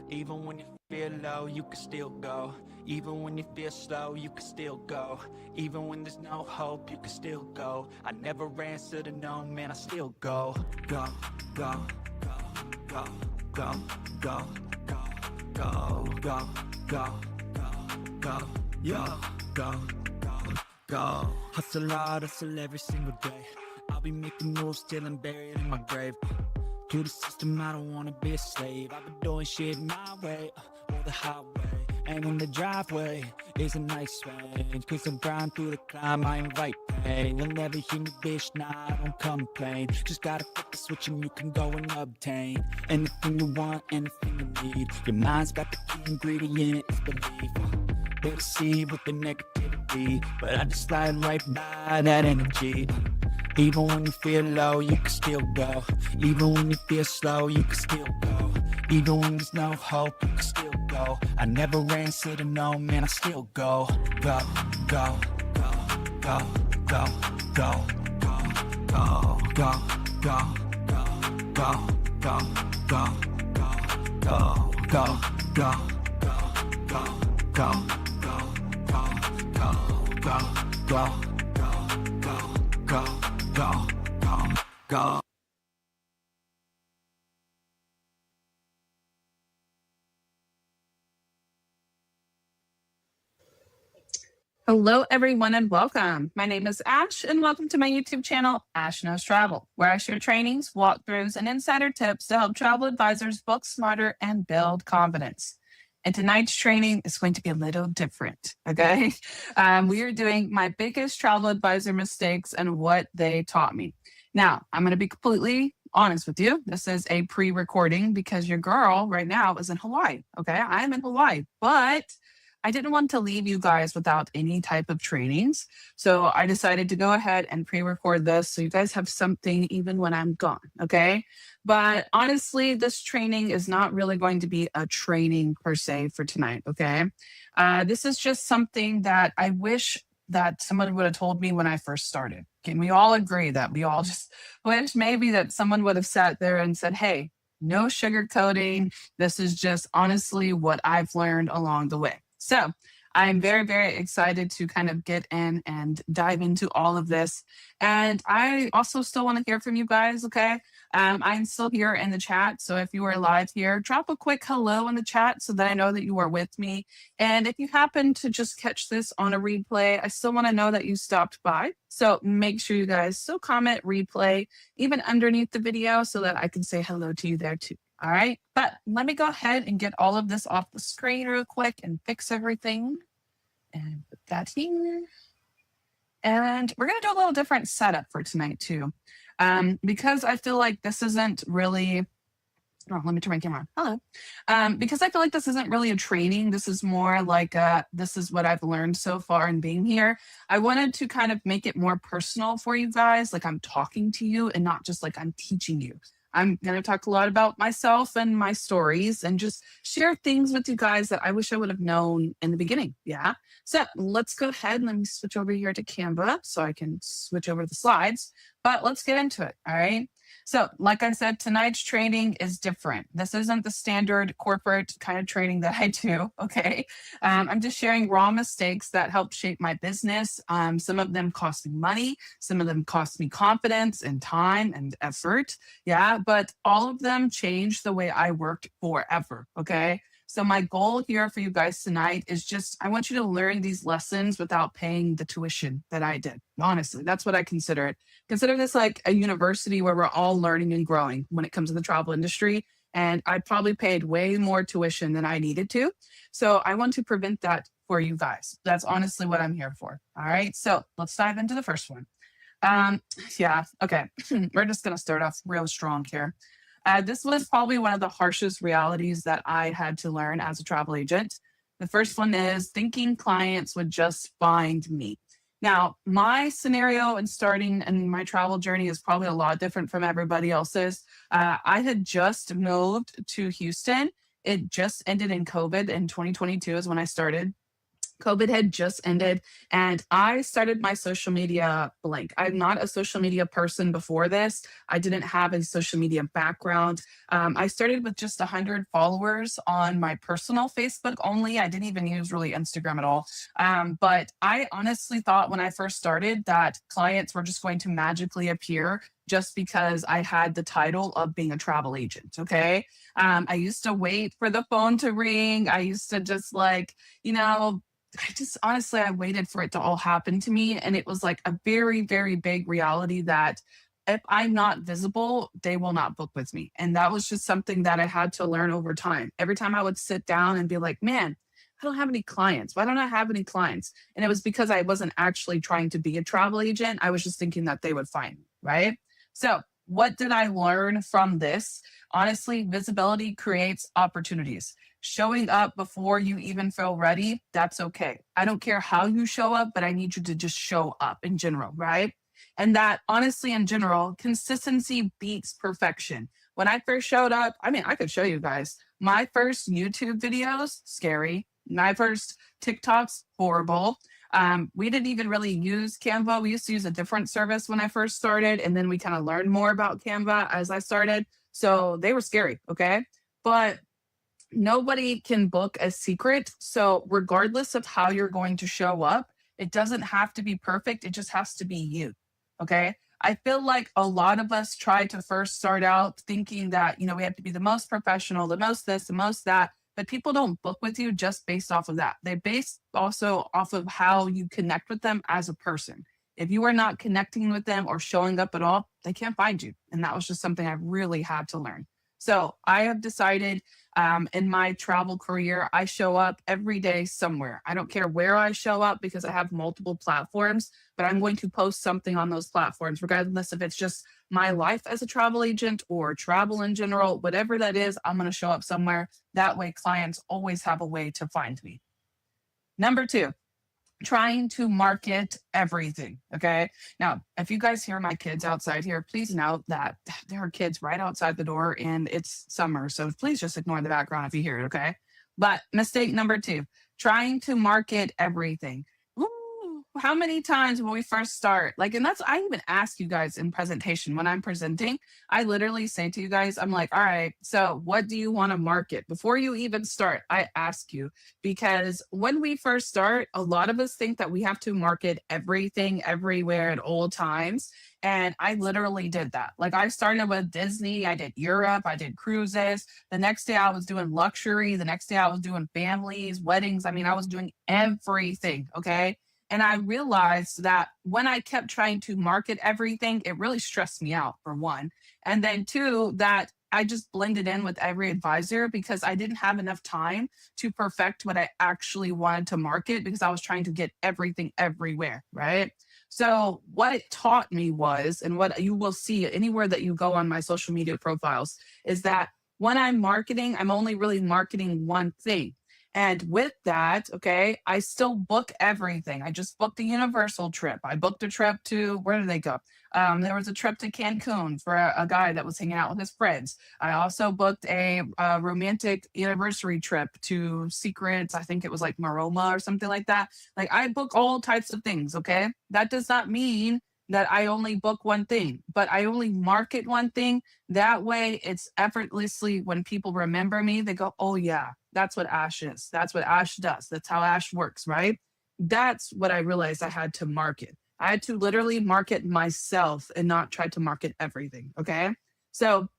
Even when you feel low, you can still go. Even when you feel slow, you can still go. Even when there's no hope, you can still go. I never answer to no, man, I still go. Go, go, go, go, go, go, go, go, go, go, go, yo, go, go. Hustle hard, hustle every single day. I'll be making moves till I'm buried in my grave. To the system, I don't wanna be a slave. I've been doing shit my way, or the highway. And in the driveway is a nice range. Cause I'm grind through the climb, I invite pain. You'll never hear me, bitch, nah, I don't complain. Just gotta flip the switch and you can go and obtain anything you want, anything you need. Your mind's got the key ingredient, it's belief. They'll see with the negativity, but I just slide right by that energy. Even when you feel low, you can still go. Even when you feel slow, you can still go. Even when there's no hope, you can still go. I never answer to no, man, I still go. Go, go, go, go, go, go, go, go, go, go, go, go, go, go, go, go, go, go, go. Hello, everyone, and welcome. My name is Ash, and welcome to my YouTube channel, Ash Knows Travel, where I share trainings, walkthroughs, and insider tips to help travel advisors book smarter and build confidence. And tonight's training is going to be a little different, okay? We are doing my biggest travel advisor mistakes and what they taught me. Now, I'm going to be completely honest with you. This is a pre-recording because your girl right now is in Hawaii, okay? I'm in Hawaii, but I didn't want to leave you guys without any type of trainings. So I decided to go ahead and pre-record this so you guys have something even when I'm gone, okay? But honestly, this training is not really going to be a training per se for tonight, okay? This is just something that I wish that someone would have told me when I first started. Can we all agree that we all just wish maybe that someone would have sat there and said, hey, no sugarcoating. This is just honestly what I've learned along the way. So I'm very, very excited to kind of get in and dive into all of this. And I also still want to hear from you guys, okay? I'm still here in the chat. So if you are live here, drop a quick hello in the chat so that I know that you are with me. And if you happen to just catch this on a replay, I still want to know that you stopped by. So make sure you guys still comment replay, even underneath the video so that I can say hello to you there too. All right, but let me go ahead and get all of this off the screen real quick and fix everything. And put that here. And we're going to do a little different setup for tonight too. Because I feel like this isn't really, let me turn my camera on. Hello. Because I feel like this isn't really a training. This is more like this is what I've learned so far in being here. I wanted to kind of make it more personal for you guys. Like I'm talking to you and not just like I'm teaching you. I'm going to talk a lot about myself and my stories and just share things with you guys that I wish I would have known in the beginning. Yeah. So let's go ahead and let me switch over here to Canva so I can switch over the slides, but let's get into it. All right. So like I said, tonight's training is different. This isn't the standard corporate kind of training that I do. Okay. I'm just sharing raw mistakes that helped shape my business. Some of them cost me money. Some of them cost me confidence and time and effort. Yeah. But all of them changed the way I worked forever. Okay. So my goal here for you guys tonight is just, I want you to learn these lessons without paying the tuition that I did. Honestly, that's what I consider it. Consider this like a university where we're all learning and growing when it comes to the travel industry. And I probably paid way more tuition than I needed to. So I want to prevent that for you guys. That's honestly what I'm here for. All right. So let's dive into the first one. Yeah. Okay. We're just going to start off real strong here. This was probably one of the harshest realities that I had to learn as a travel agent. The first one is thinking clients would just find me. Now, my scenario in starting and my travel journey is probably a lot different from everybody else's. I had just moved to Houston. It just ended in COVID in 2022 is when I started. COVID had just ended and I started my social media blank. I'm not a social media person before this. I didn't have a social media background. I started with just 100 followers on my personal Facebook only. I didn't even use really Instagram at all. But I honestly thought when I first started that clients were just going to magically appear just because I had the title of being a travel agent. Okay. I used to wait for the phone to ring. I used to just like, you know, I just honestly, I waited for it to all happen to me. And it was like a very, very big reality that if I'm not visible, they will not book with me. And that was just something that I had to learn over time. Every time I would sit down and be like, man, I don't have any clients. Why don't I have any clients? And it was because I wasn't actually trying to be a travel agent. I was just thinking that they would find me. Right. So, what did I learn from this? Honestly, visibility creates opportunities. Showing up before you even feel ready, that's okay. I don't care how you show up, but I need you to just show up in general, right? And that honestly, in general, consistency beats perfection. When I first showed up, I mean, I could show you guys my first YouTube videos, scary. My first TikToks, horrible. We didn't even really use Canva. We used to use a different service when I first started. And then we kind of learned more about Canva as I started. So they were scary. Okay. But nobody can book a secret. So, regardless of how you're going to show up, it doesn't have to be perfect. It just has to be you. Okay. I feel like a lot of us try to first start out thinking that, we have to be the most professional, the most this, the most that. But people don't book with you just based off of that. They base also off of how you connect with them as a person. If you are not connecting with them or showing up at all, they can't find you. And that was just something I really had to learn. So I have decided in my travel career, I show up every day somewhere. I don't care where I show up because I have multiple platforms, but I'm going to post something on those platforms, regardless if it's just my life as a travel agent or travel in general, whatever that is, I'm going to show up somewhere. That way, clients always have a way to find me. Number 2, trying to market everything. Okay. Now, if you guys hear my kids outside here, please note that there are kids right outside the door and it's summer. So please just ignore the background if you hear it. Okay. But mistake number 2, trying to market everything. Ooh, how many times when we first start, and I even ask you guys in presentation when I'm presenting, I literally say to you guys, I'm like, all right, so what do you want to market? Before you even start, I ask you, because when we first start, a lot of us think that we have to market everything everywhere at all times. And I literally did that. I started with Disney, I did Europe, I did cruises. The next day I was doing luxury. The next day I was doing families, weddings. I mean, I was doing everything. Okay. And I realized that when I kept trying to market everything, it really stressed me out, for one. And then 2, that I just blended in with every advisor because I didn't have enough time to perfect what I actually wanted to market because I was trying to get everything everywhere. Right. So, what it taught me was, and what you will see anywhere that you go on my social media profiles, is that when I'm marketing, I'm only really marketing one thing. And with that, okay, I still book everything. I just booked a Universal trip. I booked a trip to, where did they go? There was a trip to Cancun for a guy that was hanging out with his friends. I also booked a romantic anniversary trip to Secrets. I think it was like Maroma or something like that. I book all types of things, okay? That does not mean that I only book one thing, but I only market one thing. That way it's effortlessly, when people remember me, they go, oh yeah, that's what Ash is. That's what Ash does. That's how Ash works, right? That's what I realized I had to market. I had to literally market myself and not try to market everything. Okay. So,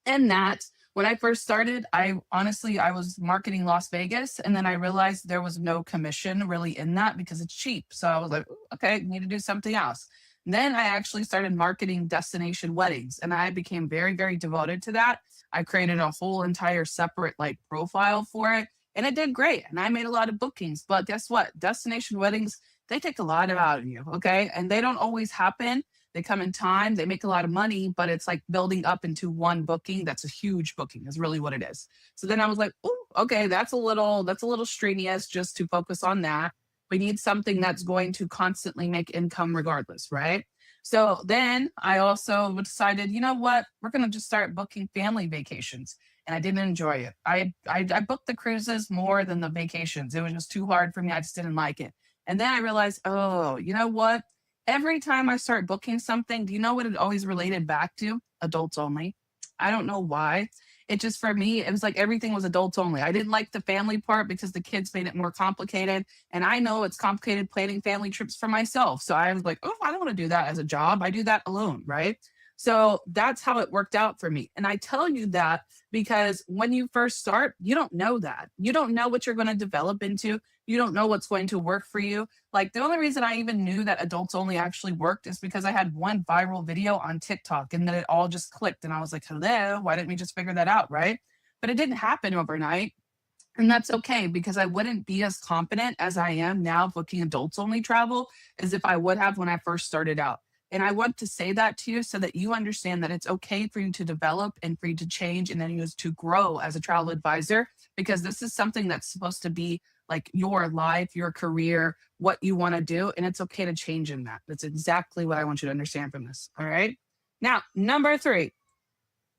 in that, when I first started, I was marketing Las Vegas. And then I realized there was no commission really in that because it's cheap. So I was like, okay, need to do something else. Then I actually started marketing destination weddings and I became very, very devoted to that. I created a whole entire separate profile for it and it did great. And I made a lot of bookings. But guess what? Destination weddings, they take a lot out of you. Okay. And they don't always happen. They come in time, they make a lot of money, but it's like building up into one booking. That's a huge booking, is really what it is. So then I was like, oh, okay, that's a little strenuous just to focus on that. We need something that's going to constantly make income regardless, right? So then I also decided, you know what? We're going to just start booking family vacations. and I didn't enjoy it. I booked the cruises more than the vacations. It was just too hard for me. I just didn't like it. And then I realized, oh, you know what? Every time I start booking something, do you know what it always related back to? Adults only. I don't know why. It just, for me, it was like everything was adults only. I didn't like the family part because the kids made it more complicated. And I know it's complicated planning family trips for myself. So I was like, oh, I don't want to do that as a job. I do that alone. Right. So that's how it worked out for me. And I tell you that because when you first start, you don't know that. You don't know what you're going to develop into. You don't know what's going to work for you. Like the only reason I even knew that adults only actually worked is because I had one viral video on TikTok and then it all just clicked. And I was like, hello, why didn't we just figure that out? Right. But it didn't happen overnight. And that's okay because I wouldn't be as confident as I am now booking adults only travel as if I would have when I first started out. And I want to say that to you so that you understand that it's okay for you to develop and for you to change and then you to grow as a travel advisor, because this is something that's supposed to be like your life, your career, what you want to do. And it's okay to change in that. That's exactly what I want you to understand from this. All right. Now, number 3,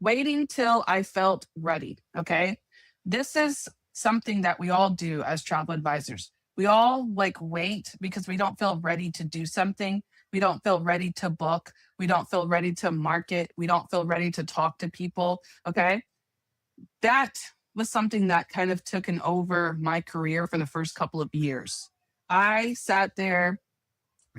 waiting till I felt ready. Okay. This is something that we all do as travel advisors. We all like wait because we don't feel ready to do something. We don't feel ready to book. We don't feel ready to market. We don't feel ready to talk to people. Okay. That was something that kind of took over my career for the first couple of years. I sat there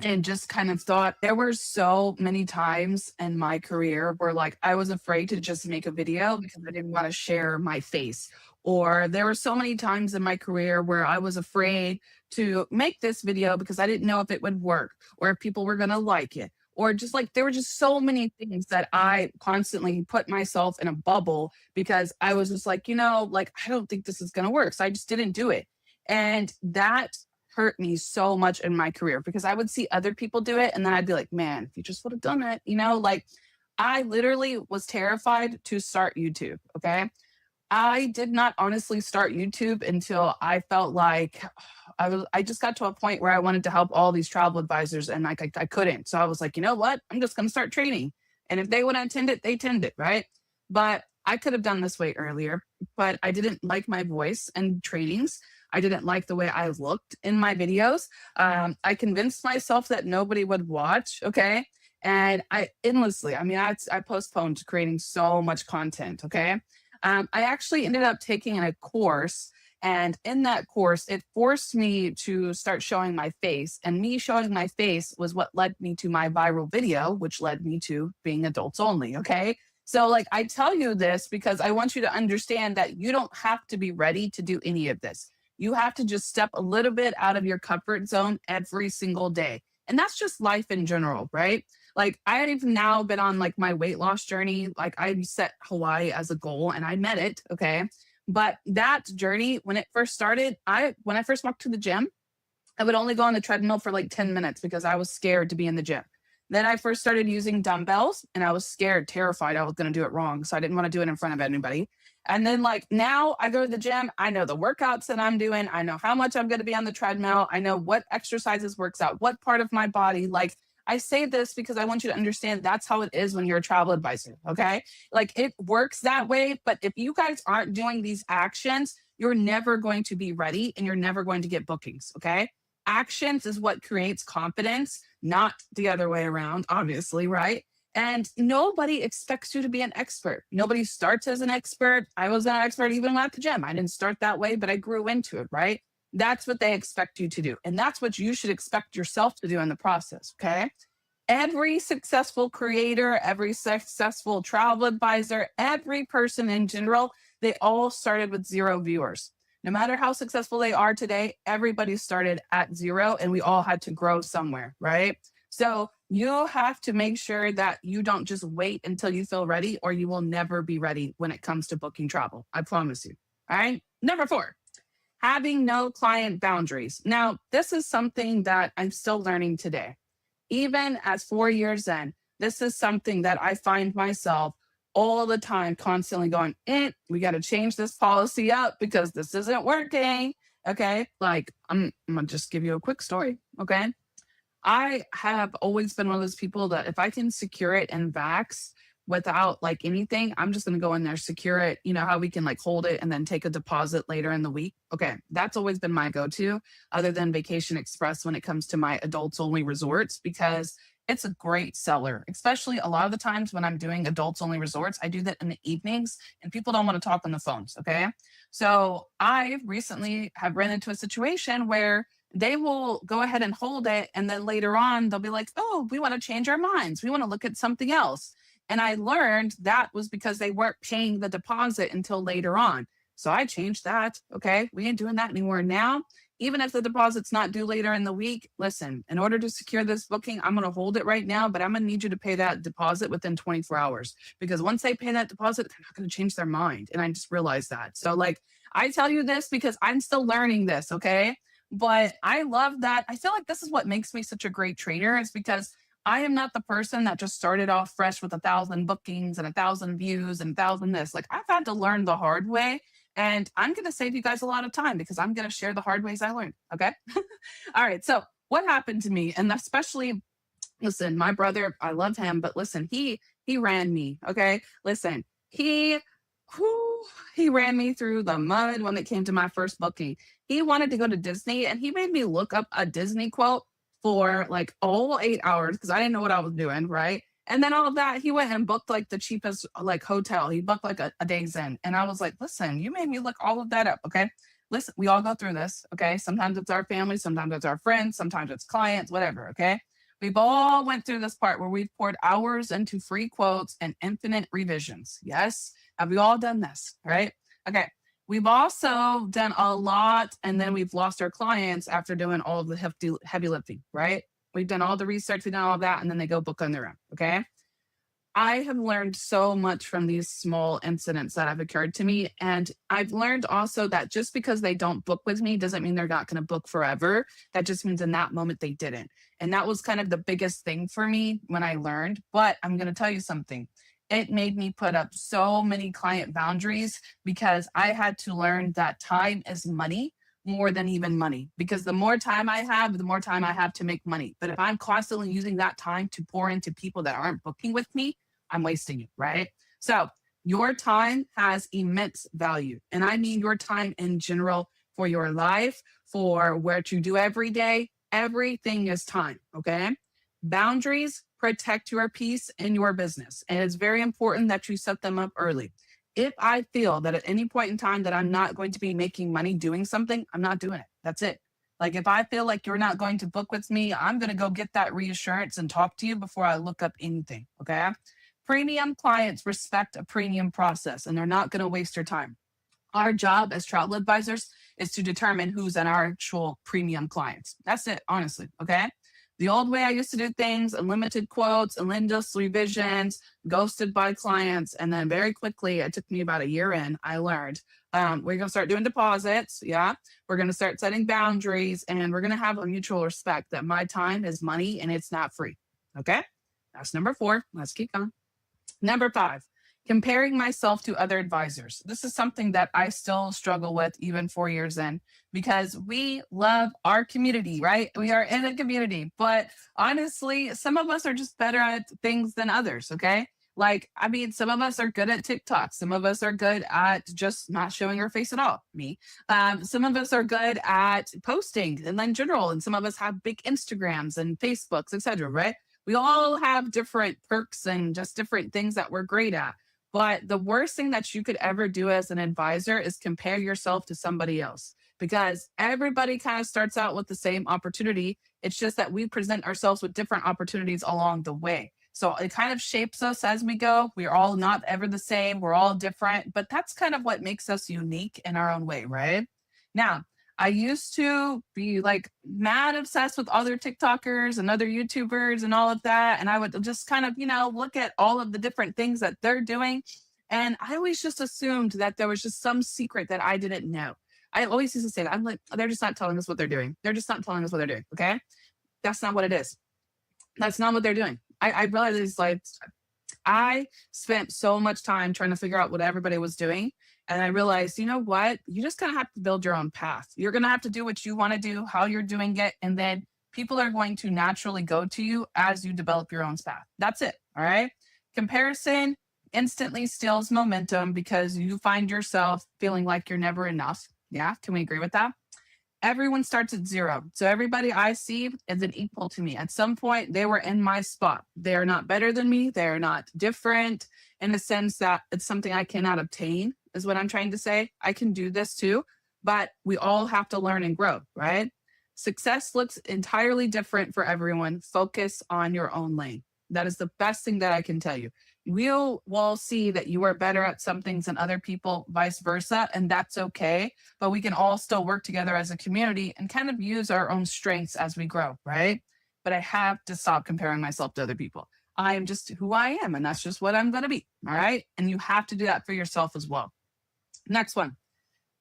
and just kind of thought there were so many times in my career where like I was afraid to just make a video because I didn't want to share my face. Or there were so many times in my career where I was afraid to make this video because I didn't know if it would work or if people were going to like it. Or just like there were just so many things that I constantly put myself in a bubble because I was just like, like I don't think this is going to work. So I just didn't do it. And that hurt me so much in my career because I would see other people do it and then I'd be like, man, if you just would have done it, like I literally was terrified to start YouTube. Okay. I did not honestly start YouTube until I felt like I just got to a point where I wanted to help all these travel advisors and like I couldn't. So I was like, you know what? I'm just going to start training. And if they want to attend it, they attend it. Right. But I could have done this way earlier, but I didn't like my voice and trainings. I didn't like the way I looked in my videos. I convinced myself that nobody would watch. Okay. And I postponed creating so much content. Okay. I actually ended up taking a course. And in that course, it forced me to start showing my face. And me showing my face was what led me to my viral video, which led me to being adults only. Okay. So, like, I tell you this because I want you to understand that you don't have to be ready to do any of this. You have to just step a little bit out of your comfort zone every single day. And that's just life in general, right? Like I had even now been on like my weight loss journey. Like I set Hawaii as a goal and I met it. Okay. But that journey, when it first started, when I first walked to the gym, I would only go on the treadmill for like 10 minutes because I was scared to be in the gym. Then I first started using dumbbells and I was scared, terrified I was going to do it wrong. So I didn't want to do it in front of anybody. And then like now I go to the gym, I know the workouts that I'm doing. I know how much I'm going to be on the treadmill. I know what exercises works out, what part of my body. Like I say this because I want you to understand that's how it is when you're a travel advisor. Okay. Like it works that way. But if you guys aren't doing these actions, you're never going to be ready and you're never going to get bookings. Okay. Actions is what creates confidence, not the other way around, obviously, right? And nobody expects you to be an expert. Nobody starts as an expert. I was an expert even at the gym. I didn't start that way, but I grew into it, right? That's what they expect you to do. And that's what you should expect yourself to do in the process, okay? Every successful creator, every successful travel advisor, every person in general, they all started with 0 viewers. No matter how successful they are today, everybody started at 0 and we all had to grow somewhere, right? So you have to make sure that you don't just wait until you feel ready or you will never be ready when it comes to booking travel. I promise you. All right. Number 4, having no client boundaries. Now, this is something that I'm still learning today. Even as 4 years in, this is something that I find myself all the time constantly going, we got to change this policy up because this isn't working. Okay. Like I'm going to just give you a quick story. Okay. I have always been one of those people that if I can secure it in Vax, without like anything, I'm just going to go in there, secure it. You know how we can like hold it and then take a deposit later in the week? Okay. That's always been my go-to other than Vacation Express when it comes to my adults only resorts, because it's a great seller, especially a lot of the times when I'm doing adults only resorts. I do that in the evenings and people don't want to talk on the phones. Okay. So I recently have ran into a situation where they will go ahead and hold it. And then later on, they'll be like, oh, we want to change our minds. We want to look at something else. And I learned that was because they weren't paying the deposit until later on. So I changed that. Okay. We ain't doing that anymore now. Even if the deposit's not due later in the week, listen, in order to secure this booking, I'm going to hold it right now, but I'm going to need you to pay that deposit within 24 hours. Because once they pay that deposit, they're not going to change their mind. And I just realized that. So, like, I tell you this because I'm still learning this. Okay. But I love that. I feel like this is what makes me such a great trainer, is because I am not the person that just started off fresh with 1,000 bookings and 1,000 views and 1,000 this. Like, I've had to learn the hard way. And I'm going to save you guys a lot of time because I'm going to share the hard ways I learned. Okay. All right. So, what happened to me? And especially, listen, my brother, I love him, but listen, he ran me. Okay. Listen, whew, he ran me through the mud when it came to my first booking. He wanted to go to Disney and he made me look up a Disney quote for like all 8 hours because I didn't know what I was doing. Right. And then all of that, he went and booked like the cheapest like hotel. He booked like a day's in. And I was like, listen, you made me look all of that up. Okay. Listen, we all go through this. Okay. Sometimes it's our family, sometimes it's our friends, sometimes it's clients, whatever. Okay. We've all went through this part where we've poured hours into free quotes and infinite revisions. Yes. Have we all done this? Right. Okay. We've also done a lot and then we've lost our clients after doing all of the heavy lifting. Right. We've done all the research, we've done all of that, and then they go book on their own. Okay. I have learned so much from these small incidents that have occurred to me. And I've learned also that just because they don't book with me doesn't mean they're not going to book forever. That just means in that moment they didn't. And that was kind of the biggest thing for me when I learned. But I'm going to tell you something. It made me put up so many client boundaries because I had to learn that time is money more than even money, because the more time I have, the more time I have to make money. But if I'm constantly using that time to pour into people that aren't booking with me, I'm wasting it, right? So your time has immense value. And I mean your time in general for your life, for what you do every day. Everything is time, okay? Boundaries protect your peace in your business. And it's very important that you set them up early. If I feel that at any point in time that I'm not going to be making money doing something, I'm not doing it. That's it. Like if I feel like you're not going to book with me, I'm going to go get that reassurance and talk to you before I look up anything. Okay. Premium clients respect a premium process and they're not going to waste your time. Our job as travel advisors is to determine who's an actual premium clients. That's it, honestly. Okay. The old way I used to do things, unlimited quotes, endless revisions, ghosted by clients. And then very quickly, it took me about a year in, I learned we're going to start doing deposits. Yeah. We're going to start setting boundaries and we're going to have a mutual respect that my time is money and it's not free. Okay. That's number 4. Let's keep going. Number 5, comparing myself to other advisors. This is something that I still struggle with even 4 years in, because we love our community, right? We are in a community, but honestly, some of us are just better at things than others. Okay. Like, I mean, some of us are good at TikTok. Some of us are good at just not showing our face at all. Me. Some of us are good at posting and in general, and some of us have big Instagrams and Facebooks, etc. Right? We all have different perks and just different things that we're great at. But the worst thing that you could ever do as an advisor is compare yourself to somebody else, because everybody kind of starts out with the same opportunity. It's just that we present ourselves with different opportunities along the way. So it kind of shapes us as we go. We're all not ever the same. We're all different, but that's kind of what makes us unique in our own way, right? Now, I used to be like mad obsessed with other TikTokers and other YouTubers and all of that. And I would just kind of, look at all of the different things that they're doing. And I always just assumed that there was just some secret that I didn't know. I always used to say that. I'm like, they're just not telling us what they're doing. They're just not telling us what they're doing. Okay. That's not what it is. That's not what they're doing. I realized like I spent so much time trying to figure out what everybody was doing. And I realized, you know what? You just kind of have to build your own path. You're going to have to do what you want to do, how you're doing it. And then people are going to naturally go to you as you develop your own path. That's it. All right. Comparison instantly steals momentum because you find yourself feeling like you're never enough. Yeah, can we agree with that? Everyone starts at zero. So everybody I see is an equal to me. At some point, they were in my spot. They're not better than me. They're not different in the sense that it's something I cannot obtain, is what I'm trying to say. I can do this too, but we all have to learn and grow, right? Success looks entirely different for everyone. Focus on your own lane. That is the best thing that I can tell you. We'll see that you are better at some things than other people, vice versa, and that's okay. But we can all still work together as a community and kind of use our own strengths as we grow, right? But I have to stop comparing myself to other people. I am just who I am, and that's just what I'm going to be, all right? And you have to do that for yourself as well. Next one.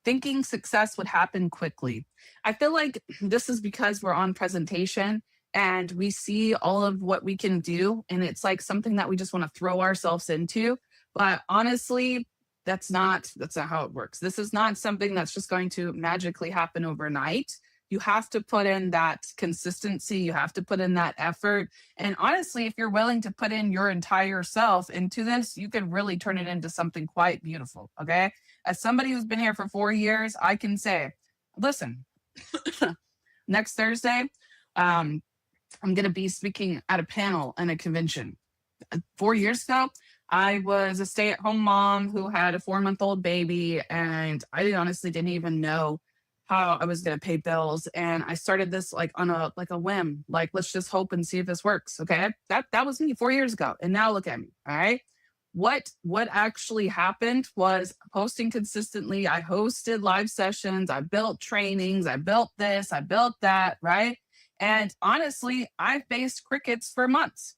Thinking success would happen quickly. I feel like this is because we're on presentation and we see all of what we can do. And it's like something that we just want to throw ourselves into. But honestly, that's not how it works. This is not something that's just going to magically happen overnight. You have to put in that consistency. You have to put in that effort. And honestly, if you're willing to put in your entire self into this, you can really turn it into something quite beautiful. Okay. As somebody who's been here for 4 years, I can say, listen, next Thursday, I'm going to be speaking at a panel and a convention. 4 years ago, I was a stay-at-home mom who had a 4-month-old baby, and I honestly didn't even know how I was going to pay bills. And I started this like on a whim, like, let's just hope and see if this works. Okay. That was me 4 years ago. And now look at me. All right. What actually happened was posting consistently. I hosted live sessions. I built trainings. I built this. I built that. Right. And honestly, I faced crickets for months.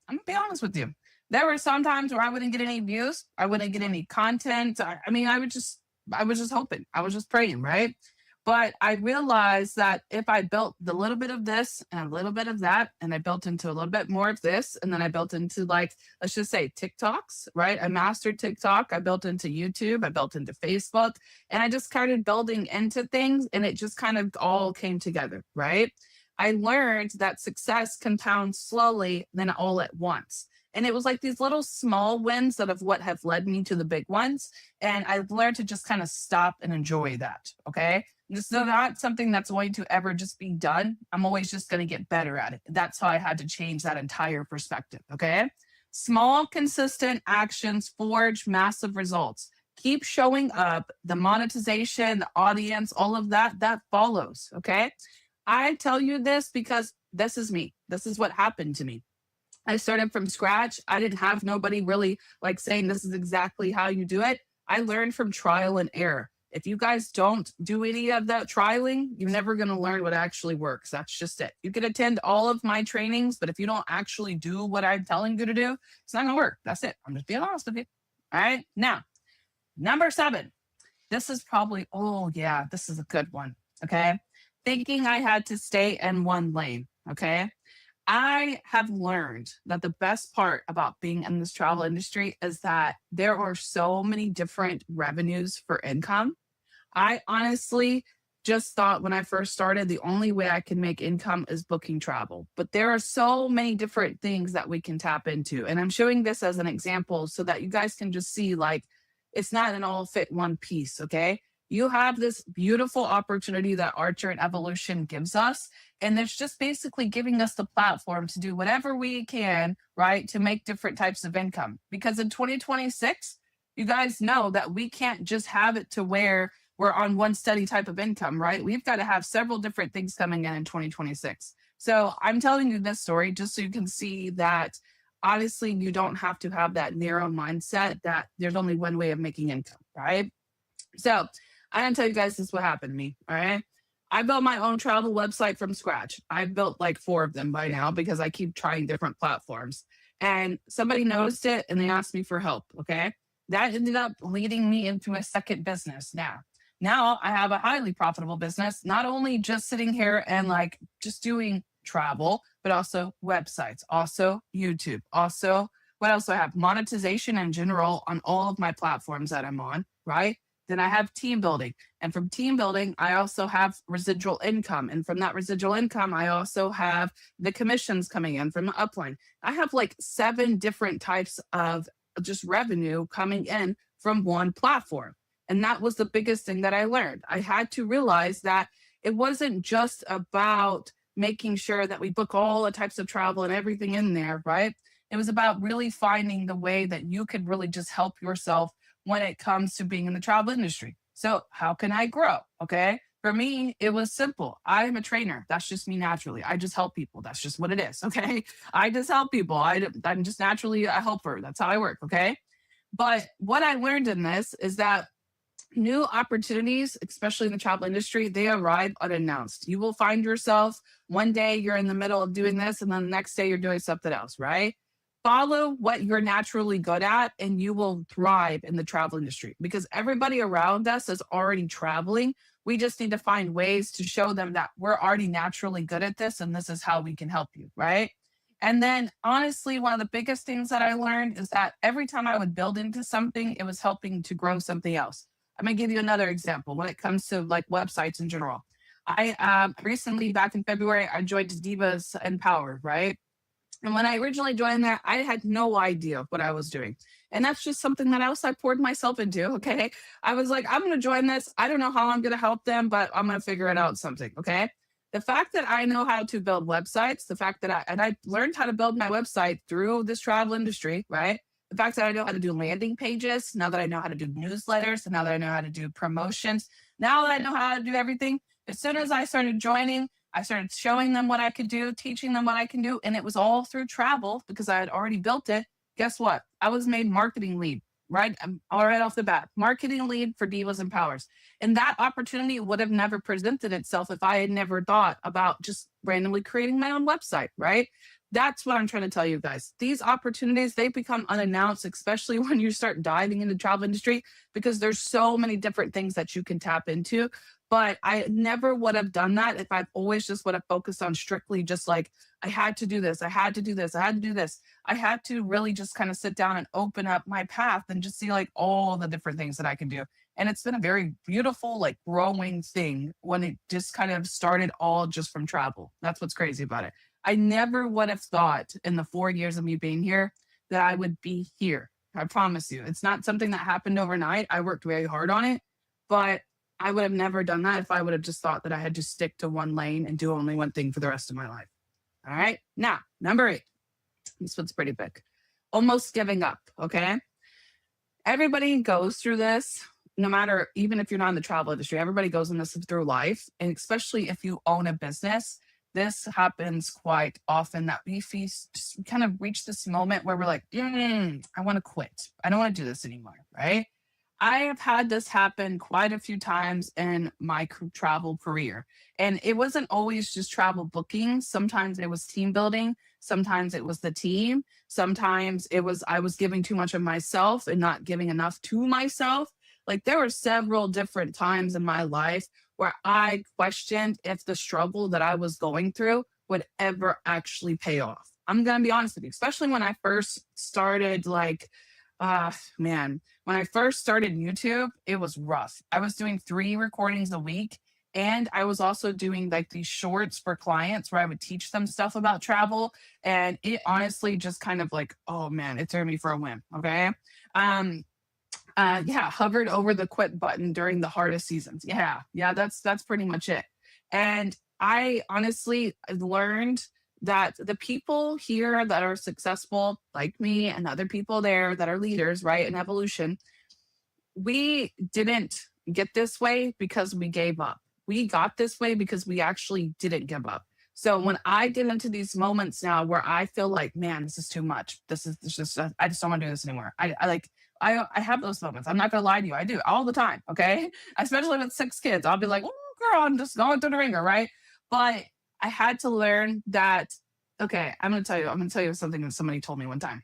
I'm going to be honest with you. There were some times where I wouldn't get any views. I wouldn't get any content. I was just hoping. I was just praying. Right. But I realized that if I built a little bit of this and a little bit of that, and I built into a little bit more of this, and then I built into, like, let's just say TikToks, right? I mastered TikTok. I built into YouTube. I built into Facebook. And I just started building into things, and it just kind of all came together, right? I learned that success compounds slowly, then all at once. And it was like these little small wins that have led me to the big ones. And I've learned to just kind of stop and enjoy that, okay? It's not something that's going to ever just be done. I'm always just going to get better at it. That's how I had to change that entire perspective. Okay. Small, consistent actions forge massive results. Keep showing up. The monetization, the audience, all of that follows. Okay. I tell you this because this is me. This is what happened to me. I started from scratch. I didn't have nobody really like saying this is exactly how you do it. I learned from trial and error. If you guys don't do any of that trialing, you're never going to learn what actually works. That's just it. You can attend all of my trainings, but if you don't actually do what I'm telling you to do, it's not going to work. That's it. I'm just being honest with you. All right. Now, number 7. This is probably, this is a good one. Okay. Thinking I had to stay in one lane. Okay. I have learned that the best part about being in this travel industry is that there are so many different revenues for income. I honestly just thought when I first started, the only way I can make income is booking travel. But there are so many different things that we can tap into. And I'm showing this as an example so that you guys can just see, like, it's not an all fit one piece. Okay. You have this beautiful opportunity that Archer and Evolution gives us. And it's just basically giving us the platform to do whatever we can, right, to make different types of income. Because in 2026, you guys know that we can't just have it to where we're on one steady type of income, right? We've got to have several different things coming in 2026. So I'm telling you this story just so you can see that honestly, you don't have to have that narrow mindset that there's only one way of making income, right? So I'm going to tell you guys this is what happened to me, all right? I built my own travel website from scratch. I've built like 4 of them by now because I keep trying different platforms. And somebody noticed it and they asked me for help, okay? That ended up leading me into a second business Now I have a highly profitable business, not only just sitting here and like just doing travel, but also websites, also YouTube, also what else do I have? Monetization in general on all of my platforms that I'm on, right? Then I have team building. And from team building, I also have residual income. And from that residual income, I also have the commissions coming in from the upline. I have like 7 different types of just revenue coming in from one platform. And that was the biggest thing that I learned. I had to realize that it wasn't just about making sure that we book all the types of travel and everything in there, right? It was about really finding the way that you could really just help yourself when it comes to being in the travel industry. So, how can I grow? Okay. For me, it was simple. I'm a trainer. That's just me naturally. I just help people. That's just what it is. Okay. I just help people. I'm just naturally a helper. That's how I work. Okay. But what I learned in this is that new opportunities, especially in the travel industry, they arrive unannounced. You will find yourself one day you're in the middle of doing this, and then the next day you're doing something else, right? Follow what you're naturally good at, and you will thrive in the travel industry because everybody around us is already traveling. We just need to find ways to show them that we're already naturally good at this, and this is how we can help you, right? And then, honestly, one of the biggest things that I learned is that every time I would build into something, it was helping to grow something else. I'm going to give you another example when it comes to like websites in general. I recently, back in February, I joined Divas Empowered, right? And when I originally joined that, I had no idea what I was doing. And that's just something that else I poured myself into. Okay. I was like, I'm going to join this. I don't know how I'm going to help them, but I'm going to figure it out something. Okay. The fact that I know how to build websites, the fact that I learned how to build my website through this travel industry, right? The fact that I know how to do landing pages, now that I know how to do newsletters, and now that I know how to do promotions, now that I know how to do everything, as soon as I started joining, I started showing them what I could do, teaching them what I can do. And it was all through travel because I had already built it. Guess what? I was made marketing lead, right? I'm all right off the bat, marketing lead for Divas and Powers. And that opportunity would have never presented itself if I had never thought about just randomly creating my own website, right? That's what I'm trying to tell you guys. These opportunities, they become unannounced, especially when you start diving into the travel industry, because there's so many different things that you can tap into. But I never would have done that if I've always just would have focused on strictly just like, I had to do this, I had to do this, I had to do this. I had to really just kind of sit down and open up my path and just see like all the different things that I can do. And it's been a very beautiful, like growing thing when it just kind of started all just from travel. That's what's crazy about it. I never would have thought in the 4 years of me being here that I would be here. I promise you, it's not something that happened overnight. I worked very hard on it, but I would have never done that if I would have just thought that I had to stick to one lane and do only one thing for the rest of my life. All right. Now, number 8. This one's pretty big. Almost giving up. Okay. Everybody goes through this, no matter, even if you're not in the travel industry, everybody goes in this through life. And especially if you own a business, this happens quite often that we just kind of reach this moment where we're like, I want to quit. I don't want to do this anymore. Right. I have had this happen quite a few times in my travel career. And it wasn't always just travel booking. Sometimes it was team building. Sometimes it was the team. Sometimes it was I was giving too much of myself and not giving enough to myself. Like there were several different times in my life where I questioned if the struggle that I was going through would ever actually pay off. I'm going to be honest with you, especially when I first started when I first started YouTube, it was rough. I was doing 3 recordings a week. And I was also doing like these shorts for clients where I would teach them stuff about travel. And it honestly just kind of like, oh man, it threw me for a whim. Okay. Hovered over the quit button during the hardest seasons. Yeah. That's pretty much it. And I honestly learned that the people here that are successful, like me and other people there that are leaders, right, in evolution, we didn't get this way because we gave up. We got this way because we actually didn't give up. So when I get into these moments now where I feel like, man, this is too much. This is just, I just don't want to do this anymore. I have those moments. I'm not going to lie to you. I do all the time. Okay. Especially with 6 kids. I'll be like, oh girl, I'm just going through the ringer. Right. But I had to learn that, okay, I'm going to tell you something that somebody told me one time.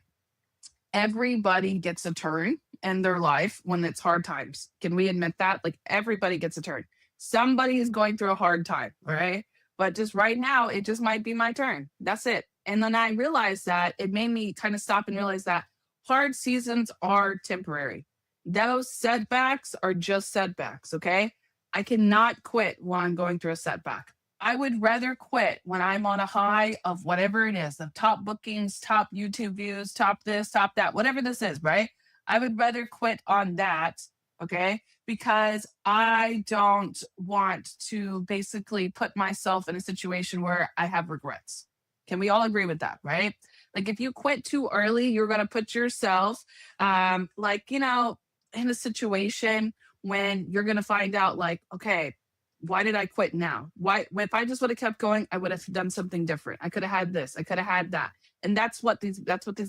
Everybody gets a turn in their life when it's hard times. Can we admit that? Like everybody gets a turn. Somebody is going through a hard time, right? But just right now, it just might be my turn. That's it. And then I realized that it made me kind of stop and realize that hard seasons are temporary. Those setbacks are just setbacks, okay? I cannot quit while I'm going through a setback. I would rather quit when I'm on a high of whatever it is, the top bookings, top YouTube views, top this, top that, whatever this is, right? I would rather quit on that, okay? Because I don't want to basically put myself in a situation where I have regrets. Can we all agree with that, right? Like if you quit too early, you're going to put yourself like, in a situation when you're going to find out like, okay, why did I quit now? Why, if I just would have kept going, I would have done something different. I could have had this, I could have had that. And that's what these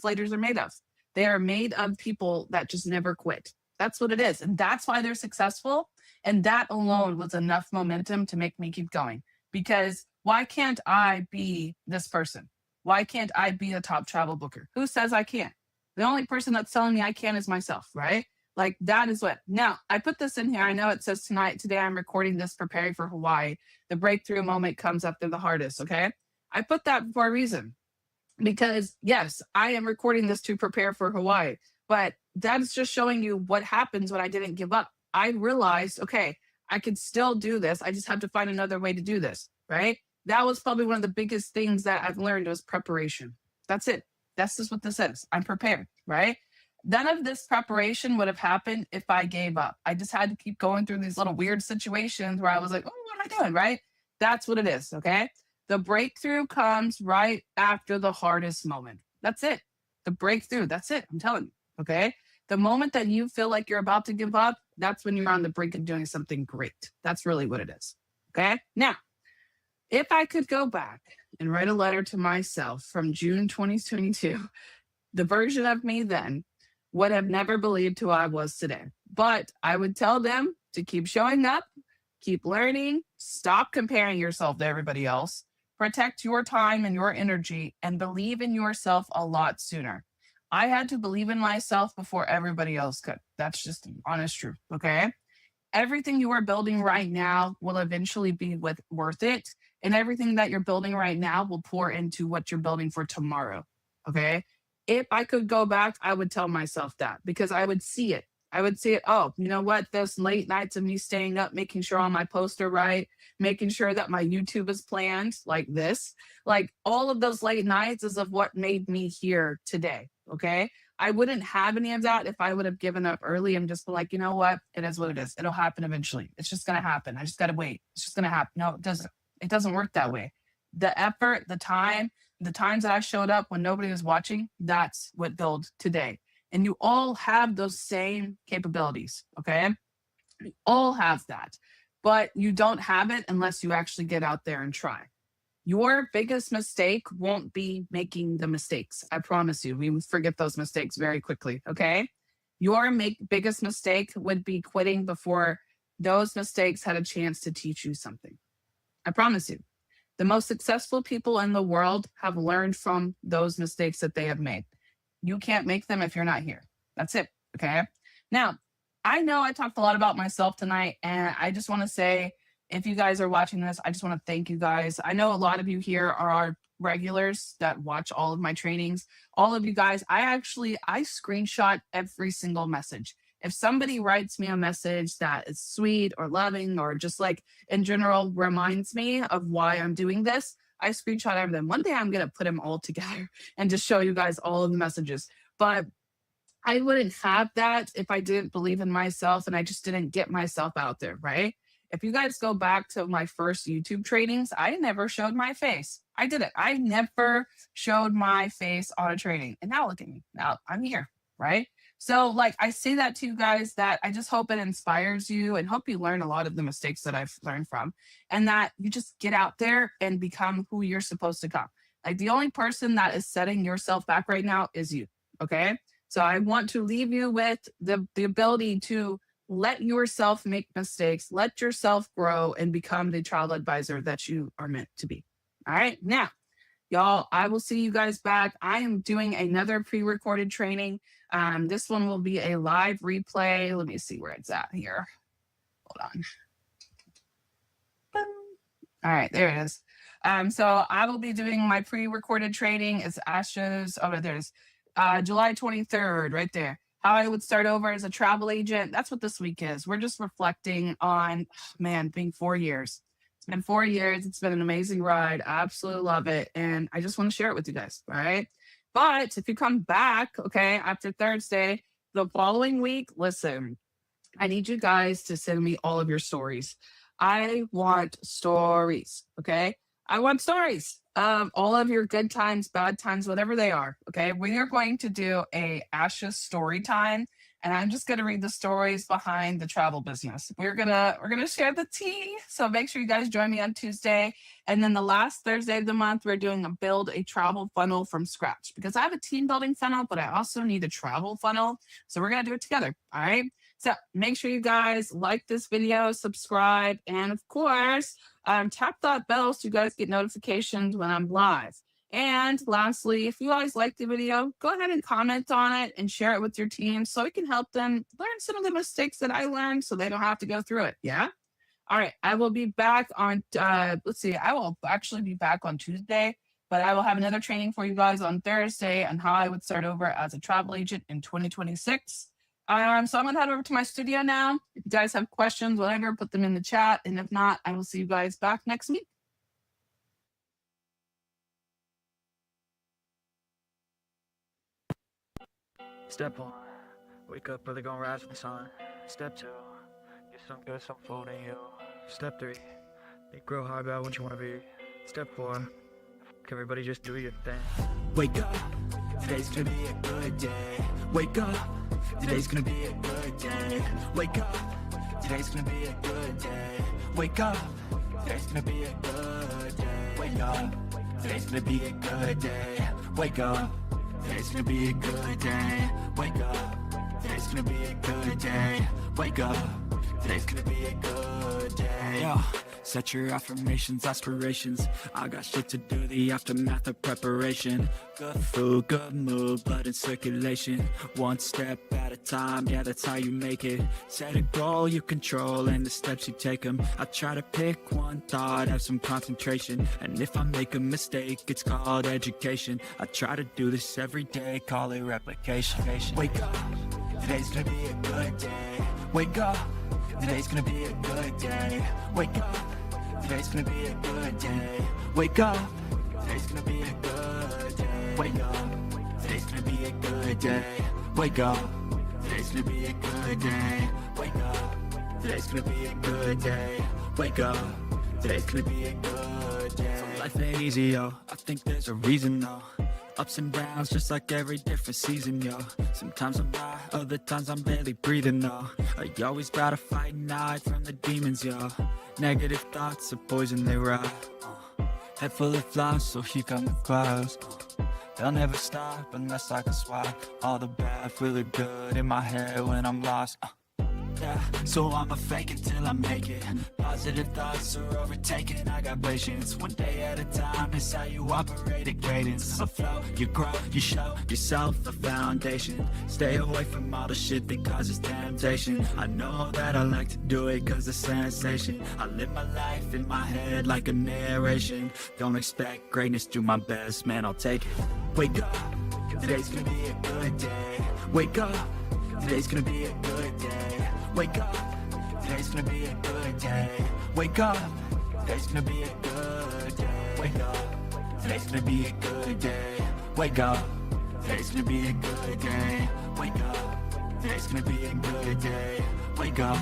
leaders are made of. They are made of people that just never quit. That's what it is. And that's why they're successful. And that alone was enough momentum to make me keep going. Because why can't I be this person? Why can't I be a top travel booker? Who says I can't? The only person that's telling me I can is myself, right? Like that is what. Now, I put this in here. I know it says today I'm recording this preparing for Hawaii. The breakthrough moment comes after the hardest, okay? I put that for a reason because yes, I am recording this to prepare for Hawaii, but that is just showing you what happens when I didn't give up. I realized, okay, I could still do this. I just have to find another way to do this, right? That was probably one of the biggest things that I've learned was preparation. That's it. That's just what this is. I'm prepared, right? None of this preparation would have happened if I gave up. I just had to keep going through these little weird situations where I was like, oh, what am I doing? Right? That's what it is. Okay. The breakthrough comes right after the hardest moment. That's it. The breakthrough. That's it. I'm telling you. Okay. The moment that you feel like you're about to give up, that's when you're on the brink of doing something great. That's really what it is. Okay. Now, if I could go back and write a letter to myself from June 2022, the version of me then would have never believed who I was today. But I would tell them to keep showing up, keep learning, stop comparing yourself to everybody else, protect your time and your energy, and believe in yourself a lot sooner. I had to believe in myself before everybody else could. That's just honest truth, okay? Everything you are building right now will eventually be worth it. And everything that you're building right now will pour into what you're building for tomorrow, okay? If I could go back, I would tell myself that because I would see it. I would see it. Oh, you know what? Those late nights of me staying up, making sure all my posts are right, making sure that my YouTube is planned like this, like all of those late nights is of what made me here today. Okay. I wouldn't have any of that if I would have given up early and just been like, you know what? It is what it is. It'll happen eventually. It's just going to happen. I just got to wait. It's just going to happen. No, it doesn't. It doesn't work that way. The effort, the time, the times that I showed up when nobody was watching, that's what built today. And you all have those same capabilities, okay? You all have that, but you don't have it unless you actually get out there and try. Your biggest mistake won't be making the mistakes. I promise you, we forget those mistakes very quickly, okay? Your biggest mistake would be quitting before those mistakes had a chance to teach you something. I promise you. The most successful people in the world have learned from those mistakes that they have made. You can't make them if you're not here. That's it. Okay. Now, I know I talked a lot about myself tonight, and I just want to say, if you guys are watching this, I just want to thank you guys. I know a lot of you here are our regulars that watch all of my trainings. All of you guys, I screenshot every single message. If somebody writes me a message that is sweet or loving or just like in general reminds me of why I'm doing this, I screenshot everything. One day I'm going to put them all together and just show you guys all of the messages. But I wouldn't have that if I didn't believe in myself and I just didn't get myself out there, right? If you guys go back to my first YouTube trainings, I never showed my face. I did it. I never showed my face on a training. And now look at me. Now I'm here, right? So like I say that to you guys that I just hope it inspires you and hope you learn a lot of the mistakes that I've learned from and that you just get out there and become who you're supposed to become. Like the only person that is setting yourself back right now is you. Okay. So I want to leave you with the ability to let yourself make mistakes, let yourself grow and become the travel advisor that you are meant to be. All right. Now, y'all, I will see you guys back. I am doing another pre-recorded training. This one will be a live replay. Let me see where it's at here. Hold on. Boom. All right, there it is. So I will be doing my pre-recorded training. It's Asha's, oh, there's July 23rd, right there. how I would start over as a travel agent. That's what this week is. We're just reflecting on, man, being 4 years. It's been 4 years. It's been an amazing ride. I absolutely love it. And I just want to share it with you guys. All right. But if you come back, okay, after Thursday, the following week, listen, I need you guys to send me all of your stories. I want stories. Okay. I want stories of all of your good times, bad times, whatever they are. Okay. We are going to do a Asha story time. And I'm just going to read the stories behind the travel business. We're gonna share the tea. So make sure you guys join me on Tuesday. And then the last Thursday of the month, we're doing a build a travel funnel from scratch, because I have a team building funnel, but I also need a travel funnel. So we're gonna do it together. All right. So make sure you guys like this video, subscribe, and of course, tap that bell so you guys get notifications when I'm live. And lastly, if you guys like the video, go ahead and comment on it and share it with your team so it can help them learn some of the mistakes that I learned so they don't have to go through it. Yeah. All right. I will be back on, I will actually be back on Tuesday, but I will have another training for you guys on Thursday on how I would start over as a travel agent in 2026. So I'm going to head over to my studio now. If you guys have questions, whatever, put them in the chat. And if not, I will see you guys back next week. Step 1, wake up early, gonna rise with the sun. Step 2, get some good, some food in you. Step 3, think real hard about what you wanna be. Step 4, everybody just do your thing. Wake up, today's gonna be a good day. Wake up, today's gonna be a good day. Wake up, today's gonna be a good day. Wake up, today's gonna be a good day. Wake up, today's gonna be a good day. Wake up. Today's gonna be a good day. Wake up. Today's gonna be a good day. Wake up. Today's gonna be a good day. Yo, set your affirmations, aspirations. I got shit to do, the aftermath of preparation. Good food, good mood, blood in circulation. One step at a time, yeah, that's how you make it. Set a goal you control and the steps you take them. I try to pick one thought, have some concentration. And if I make a mistake, it's called education. I try to do this every day, call it replication. Wake up, today's gonna be a good day. Wake up, today's gonna be a good day. Wake up, today's gonna be a good day. Wake up, today's gonna be a good day. Wake up, today's gonna be a good day. Wake up, today's gonna be a good day. Wake up, today's gonna be a good day. Wake up, today's gonna be a good day. So life ain't easy, yo, I think there's a reason, though. Ups and downs, just like every different season, yo. Sometimes I'm high, other times I'm barely breathing, though. I always gotta fight and hide from the demons, yo. Negative thoughts are poison, they rot. Head full of flies, so here come the clouds. They'll never stop unless I can swap all the bad for the good in my head when I'm lost. Yeah, so I'ma fake it till I make it. Positive thoughts are overtaken, I got patience. One day at a time, it's how you operate at cadence. A flow, you grow, you show yourself a foundation. Stay away from all the shit that causes temptation. I know that I like to do it cause it's sensation. I live my life in my head like a narration. Don't expect greatness, do my best, man, I'll take it. Wake up, today's gonna be a good day. Wake up, today's gonna be a good day. Wake up, today's gonna be a good day. Wake up, today's gonna be a good day. Wake up, today's gonna be a good day. Wake up, today's gonna be a good day. Wake up, today's gonna be a good day. Wake up.